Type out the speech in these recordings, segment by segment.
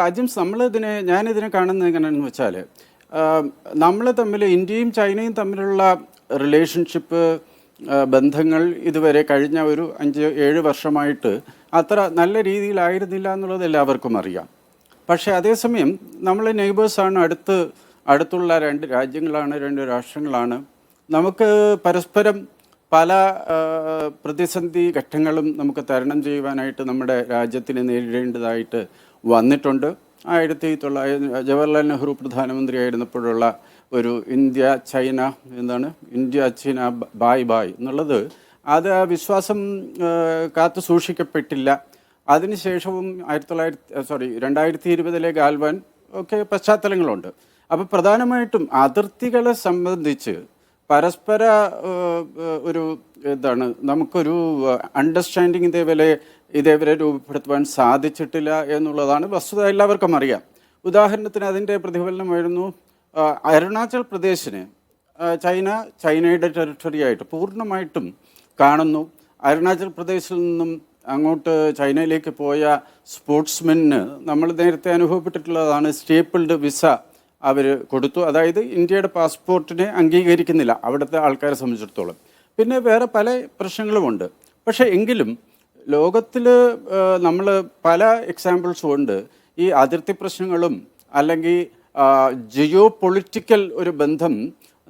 അജിംസ് ഞാനിതിനെ കാണുന്നത് എങ്ങനെയാണെന്ന് വെച്ചാൽ നമ്മൾ തമ്മിൽ ഇന്ത്യയും ചൈനയും തമ്മിലുള്ള റിലേഷൻഷിപ്പ് ബന്ധങ്ങൾ ഇതുവരെ കഴിഞ്ഞ ഒരു 5-7 വർഷമായിട്ട് അത്ര നല്ല രീതിയിലായിരുന്നില്ല എന്നുള്ളത് എല്ലാവർക്കും അറിയാം. പക്ഷേ അതേസമയം നമ്മൾ നെയ്ബേഴ്സാണ്, അടുത്തുള്ള 2 രാജ്യങ്ങളാണ്, 2 രാഷ്ട്രങ്ങളാണ്. നമുക്ക് പരസ്പരം പല പ്രതിസന്ധി ഘട്ടങ്ങളും നമുക്ക് തരണം ചെയ്യുവാനായിട്ട് നമ്മുടെ രാജ്യത്തിന് നേരിടേണ്ടതായിട്ട് വന്നിട്ടുണ്ട്. 1900 ജവഹർലാൽ നെഹ്റു പ്രധാനമന്ത്രിയായിരുന്നപ്പോഴുള്ള ഒരു ഇന്ത്യ ചൈന ബായ് ബായ് എന്നുള്ളത്, അത് ആ വിശ്വാസം കാത്തു സൂക്ഷിക്കപ്പെട്ടില്ല. അതിനുശേഷവും 2020 ഗാൽവാൻ ഒക്കെ പശ്ചാത്തലങ്ങളുണ്ട്. അപ്പോൾ പ്രധാനമായിട്ടും അതിർത്തികളെ സംബന്ധിച്ച് പരസ്പര ഒരു നമുക്കൊരു അണ്ടർസ്റ്റാൻഡിങ് ഇതേവരെ രൂപപ്പെടുത്തുവാൻ സാധിച്ചിട്ടില്ല എന്നുള്ളതാണ് വസ്തുത, എല്ലാവർക്കും അറിയാം. ഉദാഹരണത്തിന് അതിൻ്റെ പ്രതിഫലനമായിരുന്നു അരുണാചൽ പ്രദേശിന് ചൈനയുടെ ടെറിട്ടറി ആയിട്ട് പൂർണ്ണമായിട്ടും കാണുന്നു. അരുണാചൽ പ്രദേശിൽ നിന്നും അങ്ങോട്ട് ചൈനയിലേക്ക് പോയ സ്പോർട്സ്മെന് നമ്മൾ നേരത്തെ അനുഭവപ്പെട്ടിട്ടുള്ളതാണ്, സ്റ്റേപ്പിൾഡ് വിസ അവർ കൊടുത്തു. അതായത് ഇന്ത്യയുടെ പാസ്പോർട്ടിനെ അംഗീകരിക്കുന്നില്ല അവിടുത്തെ ആൾക്കാരെ സംബന്ധിച്ചിടത്തോളം. പിന്നെ വേറെ പല പ്രശ്നങ്ങളുമുണ്ട്. പക്ഷേ എങ്കിലും ലോകത്തിൽ നമ്മൾ പല എക്സാമ്പിൾസും ഉണ്ട്. ഈ അതിർത്തി പ്രശ്നങ്ങളും അല്ലെങ്കിൽ ജിയോ പൊളിറ്റിക്കൽ ഒരു ബന്ധം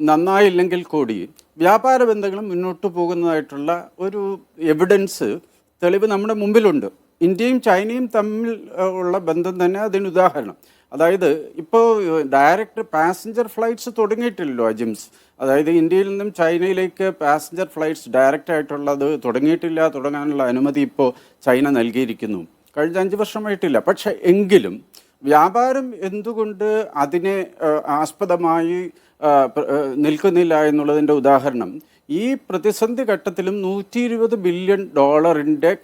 നന്നായില്ലെങ്കിൽ കൂടി വ്യാപാര ബന്ധങ്ങളും മുന്നോട്ട് പോകുന്നതായിട്ടുള്ള ഒരു തെളിവ് നമ്മുടെ മുമ്പിലുണ്ട്. ഇന്ത്യയും ചൈനയും തമ്മിൽ ഉള്ള ബന്ധം തന്നെ അതിന് ഉദാഹരണം. അതായത് ഇപ്പോൾ ഡയറക്റ്റ് പാസഞ്ചർ ഫ്ലൈറ്റ്സ് തുടങ്ങിയിട്ടില്ലല്ലോ അജിംസ്. അതായത് ഇന്ത്യയിൽ നിന്നും ചൈനയിലേക്ക് പാസഞ്ചർ ഫ്ലൈറ്റ്സ് ഡയറക്റ്റ് ആയിട്ടുള്ളത് തുടങ്ങാനുള്ള അനുമതി ഇപ്പോൾ ചൈന നൽകിയിരിക്കുന്നു. കഴിഞ്ഞ 5 വർഷമായിട്ടില്ല. പക്ഷേ എങ്കിലും വ്യാപാരം എന്തുകൊണ്ട് അതിനെ ആസ്പദമായി നിൽക്കുന്നില്ല എന്നുള്ളതിൻ്റെ ഉദാഹരണം, ഈ പ്രതിസന്ധി ഘട്ടത്തിലും $120 ബില്യൺ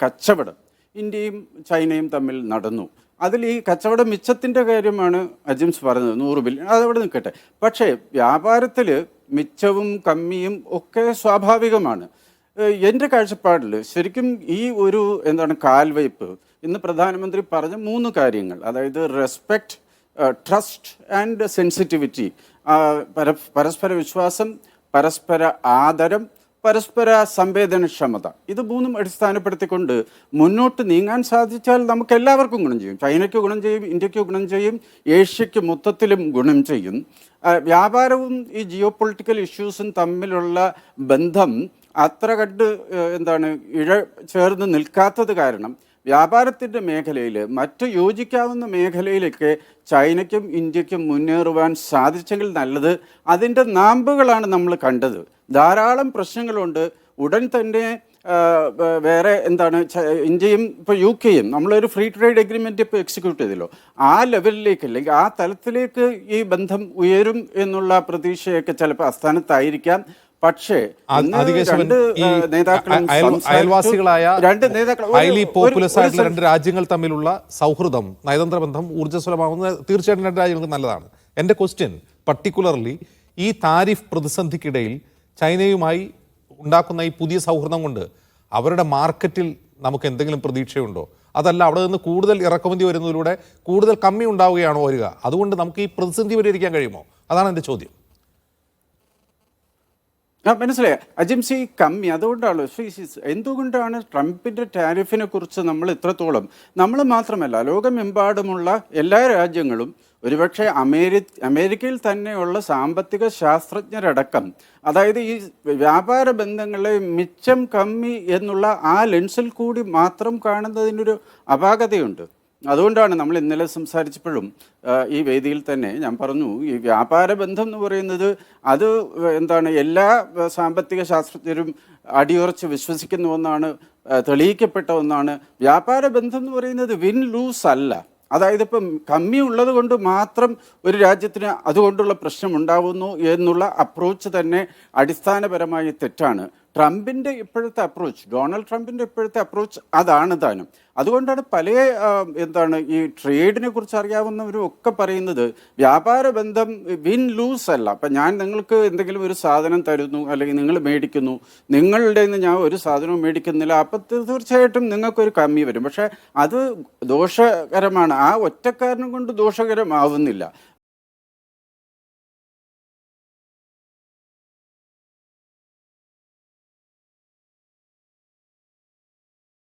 കച്ചവടം ഇന്ത്യയും ചൈനയും തമ്മിൽ നടന്നു. അതിൽ ഈ കച്ചവട മിച്ചത്തിൻ്റെ കാര്യമാണ് അജിംസ് പറഞ്ഞത്, 100 ബില്യൺ, അതവിടെ നിൽക്കട്ടെ. പക്ഷേ വ്യാപാരത്തിൽ മിച്ചവും കമ്മിയും ഒക്കെ സ്വാഭാവികമാണ്. എൻ്റെ കാഴ്ചപ്പാടിൽ ശരിക്കും ഈ ഒരു കാൽവയ്പ് ഇന്ന് പ്രധാനമന്ത്രി പറഞ്ഞ 3 കാര്യങ്ങൾ, അതായത് റെസ്പെക്റ്റ്, ട്രസ്റ്റ് ആൻഡ് സെൻസിറ്റിവിറ്റി, പരസ്പര വിശ്വാസം, പരസ്പര ആദരം, പരസ്പര സംവേദനക്ഷമത, ഇത് 3ഉം അടിസ്ഥാനപ്പെടുത്തിക്കൊണ്ട് മുന്നോട്ട് നീങ്ങാൻ സാധിച്ചാൽ നമുക്ക് എല്ലാവർക്കും ഗുണം ചെയ്യും. ചൈനയ്ക്ക് ഗുണം ചെയ്യും, ഇന്ത്യക്ക് ഗുണം ചെയ്യും, ഏഷ്യയ്ക്ക് മൊത്തത്തിലും ഗുണം ചെയ്യും. വ്യാപാരവും ഈ ജിയോ പൊളിറ്റിക്കൽ ഇഷ്യൂസും തമ്മിലുള്ള ബന്ധം അത്ര കണ്ട് ചേർന്ന് നിൽക്കാത്തത് കാരണം വ്യാപാരത്തിൻ്റെ മേഖലയിൽ മറ്റ് യോജിക്കാവുന്ന മേഖലയിലൊക്കെ ചൈനയ്ക്കും ഇന്ത്യക്കും മുന്നേറുവാൻ സാധിച്ചെങ്കിൽ നല്ലത്. അതിൻ്റെ നാമ്പുകളാണ് നമ്മൾ കണ്ടത്. ധാരാളം പ്രശ്നങ്ങളുണ്ട്. ഉടൻ തന്നെ വേറെ ഇന്ത്യയും ഇപ്പോൾ UK-യും നമ്മളൊരു ഫ്രീ ട്രേഡ് എഗ്രിമെൻ്റ് ഇപ്പോൾ എക്സിക്യൂട്ട് ചെയ്തല്ലോ. ആ ലെവലിലേക്ക് അല്ലെങ്കിൽ ആ തലത്തിലേക്ക് ഈ ബന്ധം ഉയരും എന്നുള്ള പ്രതീക്ഷയൊക്കെ ചിലപ്പോൾ അസ്ഥാനത്തായിരിക്കാം. പക്ഷേ അയൽവാസികളായ ഹൈലി പോപ്പുലസ് ആയിട്ടുള്ള 2 രാജ്യങ്ങൾ തമ്മിലുള്ള സൗഹൃദം, നയതന്ത്ര ബന്ധം ഊർജ്ജസ്വലമാവുന്നത് തീർച്ചയായിട്ടും 2 രാജ്യങ്ങൾക്ക് നല്ലതാണ്. എൻ്റെ ക്വസ്റ്റ്യൻ പർട്ടിക്കുലർലി ഈ താരിഫ് പ്രതിസന്ധിക്കിടയിൽ ചൈനയുമായി ഉണ്ടാക്കുന്ന ഈ പുതിയ സൗഹൃദം കൊണ്ട് അവരുടെ മാർക്കറ്റിൽ നമുക്ക് എന്തെങ്കിലും പ്രതീക്ഷയുണ്ടോ? അതല്ല അവിടെ നിന്ന് കൂടുതൽ ഇറക്കുമതി വരുന്നതിലൂടെ കൂടുതൽ കമ്മി ഉണ്ടാവുകയാണോ വരിക? അതുകൊണ്ട് നമുക്ക് ഈ പ്രതിസന്ധി പരിഹരിക്കാൻ കഴിയുമോ? അതാണ് എൻ്റെ ചോദ്യം. മനസ്സിലായി അജിംസി, കമ്മി അതുകൊണ്ടാണ്. എന്തുകൊണ്ടാണ് ട്രംപിൻ്റെ ടാരിഫിനെ കുറിച്ച് നമ്മൾ ഇത്രത്തോളം, നമ്മൾ മാത്രമല്ല ലോകമെമ്പാടുമുള്ള എല്ലാ രാജ്യങ്ങളും, ഒരുപക്ഷെ അമേരിക്കയിൽ തന്നെയുള്ള സാമ്പത്തിക ശാസ്ത്രജ്ഞരടക്കം, അതായത് ഈ വ്യാപാര ബന്ധങ്ങളെ മിച്ചം കമ്മി എന്നുള്ള ആ ലെൻസിൽ കൂടി മാത്രം കാണുന്നതിനൊരു അപാകതയുണ്ട്. അതുകൊണ്ടാണ് നമ്മൾ ഇന്നലെ സംസാരിച്ചപ്പോഴും ഈ വേദിയിൽ തന്നെ ഞാൻ പറഞ്ഞു, ഈ വ്യാപാര ബന്ധം എന്ന് പറയുന്നത് അത് എല്ലാ സാമ്പത്തിക ശാസ്ത്രജ്ഞരും അടിയുറച്ച് വിശ്വസിക്കുന്ന ഒന്നാണ്, തെളിയിക്കപ്പെട്ട ഒന്നാണ്. വ്യാപാര ബന്ധം എന്ന് പറയുന്നത് വിൻ ലൂസ് അല്ല. അതായത് ഇപ്പം കമ്മി ഉള്ളത് കൊണ്ട് മാത്രം ഒരു രാജ്യത്തിന് അതുകൊണ്ടുള്ള പ്രശ്നം ഉണ്ടാവുന്നു എന്നുള്ള അപ്രോച്ച് തന്നെ അടിസ്ഥാനപരമായി തെറ്റാണ്. ട്രംപിൻ്റെ ഇപ്പോഴത്തെ അപ്രോച്ച്, ഡൊണാൾഡ് ട്രംപിൻ്റെ ഇപ്പോഴത്തെ അപ്രോച്ച് അതാണ് താനും. അതുകൊണ്ടാണ് പല എന്താണ് ഈ ട്രേഡിനെ കുറിച്ച് അറിയാവുന്നവരും ഒക്കെ പറയുന്നത് വ്യാപാര ബന്ധം വിൻ ലൂസ് അല്ല. അപ്പം ഞാൻ നിങ്ങൾക്ക് എന്തെങ്കിലും ഒരു സാധനം തരുന്നു, അല്ലെങ്കിൽ നിങ്ങൾ മേടിക്കുന്നു, നിങ്ങളുടെ നിന്ന് ഞാൻ ഒരു സാധനവും മേടിക്കുന്നില്ല, അപ്പം തീർച്ചയായിട്ടും നിങ്ങൾക്കൊരു കമ്മി വരും. പക്ഷേ അത് ദോഷകരമാണ്, ആ ഒറ്റക്കാരനും കൊണ്ട് ദോഷകരമാവുന്നില്ല.